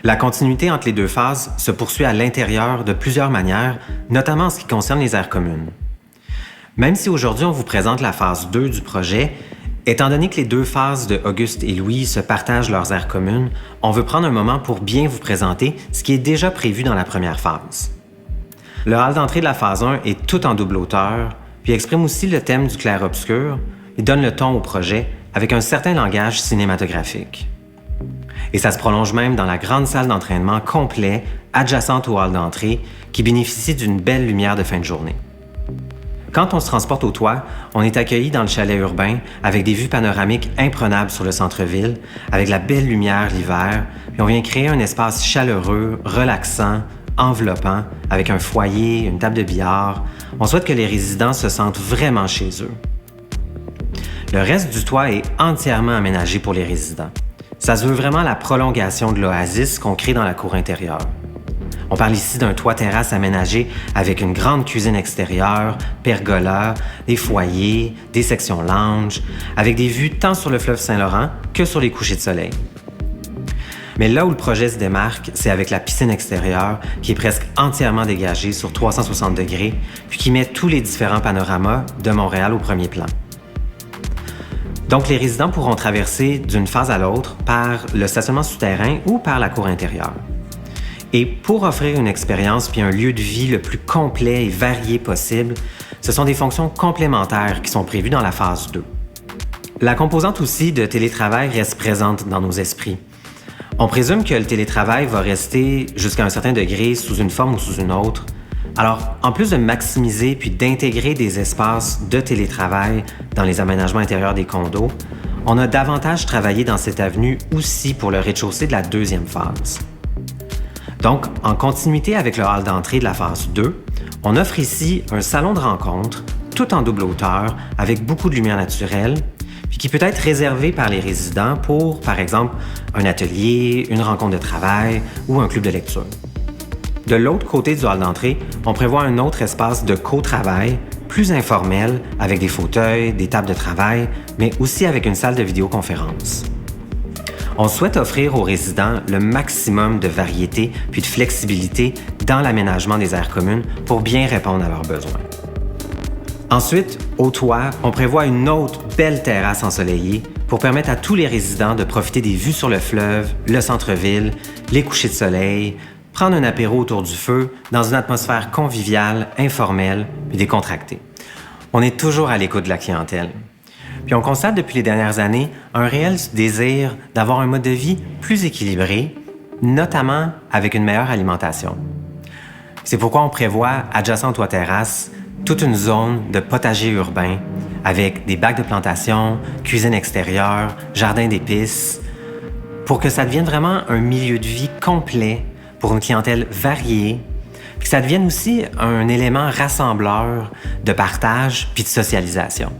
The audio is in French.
La continuité entre les deux phases se poursuit à l'intérieur de plusieurs manières, notamment en ce qui concerne les aires communes. Même si aujourd'hui on vous présente la phase 2 du projet, étant donné que les deux phases de Auguste et Louis se partagent leurs aires communes, on veut prendre un moment pour bien vous présenter ce qui est déjà prévu dans la première phase. Le hall d'entrée de la phase 1 est tout en double hauteur, puis exprime aussi le thème du clair-obscur et donne le ton au projet avec un certain langage cinématographique. Et ça se prolonge même dans la grande salle d'entraînement complet adjacente au hall d'entrée qui bénéficie d'une belle lumière de fin de journée. Quand on se transporte au toit, on est accueilli dans le chalet urbain avec des vues panoramiques imprenables sur le centre-ville, avec la belle lumière l'hiver, puis on vient créer un espace chaleureux, relaxant, enveloppant, avec un foyer, une table de billard. On souhaite que les résidents se sentent vraiment chez eux. Le reste du toit est entièrement aménagé pour les résidents. Ça se veut vraiment la prolongation de l'oasis qu'on crée dans la cour intérieure. On parle ici d'un toit-terrasse aménagé avec une grande cuisine extérieure, pergola, des foyers, des sections lounge, avec des vues tant sur le fleuve Saint-Laurent que sur les couchers de soleil. Mais là où le projet se démarque, c'est avec la piscine extérieure qui est presque entièrement dégagée sur 360 degrés, puis qui met tous les différents panoramas de Montréal au premier plan. Donc, les résidents pourront traverser d'une phase à l'autre par le stationnement souterrain ou par la cour intérieure. Et pour offrir une expérience puis un lieu de vie le plus complet et varié possible, ce sont des fonctions complémentaires qui sont prévues dans la phase 2. La composante aussi de télétravail reste présente dans nos esprits. On présume que le télétravail va rester jusqu'à un certain degré sous une forme ou sous une autre. Alors, en plus de maximiser puis d'intégrer des espaces de télétravail dans les aménagements intérieurs des condos, on a davantage travaillé dans cette avenue aussi pour le rez-de-chaussée de la deuxième phase. Donc, en continuité avec le hall d'entrée de la phase 2, on offre ici un salon de rencontre, tout en double hauteur, avec beaucoup de lumière naturelle, puis qui peut être réservé par les résidents pour, par exemple, un atelier, une rencontre de travail ou un club de lecture. De l'autre côté du hall d'entrée, on prévoit un autre espace de co-travail, plus informel, avec des fauteuils, des tables de travail, mais aussi avec une salle de vidéoconférence. On souhaite offrir aux résidents le maximum de variété puis de flexibilité dans l'aménagement des aires communes pour bien répondre à leurs besoins. Ensuite, au toit, on prévoit une autre belle terrasse ensoleillée pour permettre à tous les résidents de profiter des vues sur le fleuve, le centre-ville, les couchers de soleil, prendre un apéro autour du feu dans une atmosphère conviviale, informelle et décontractée. On est toujours à l'écoute de la clientèle. Puis on constate depuis les dernières années un réel désir d'avoir un mode de vie plus équilibré, notamment avec une meilleure alimentation. C'est pourquoi on prévoit, adjacent au toit-terrasse, toute une zone de potager urbain avec des bacs de plantation, cuisine extérieure, jardin d'épices, pour que ça devienne vraiment un milieu de vie complet pour une clientèle variée, puis que ça devienne aussi un élément rassembleur de partage puis de socialisation.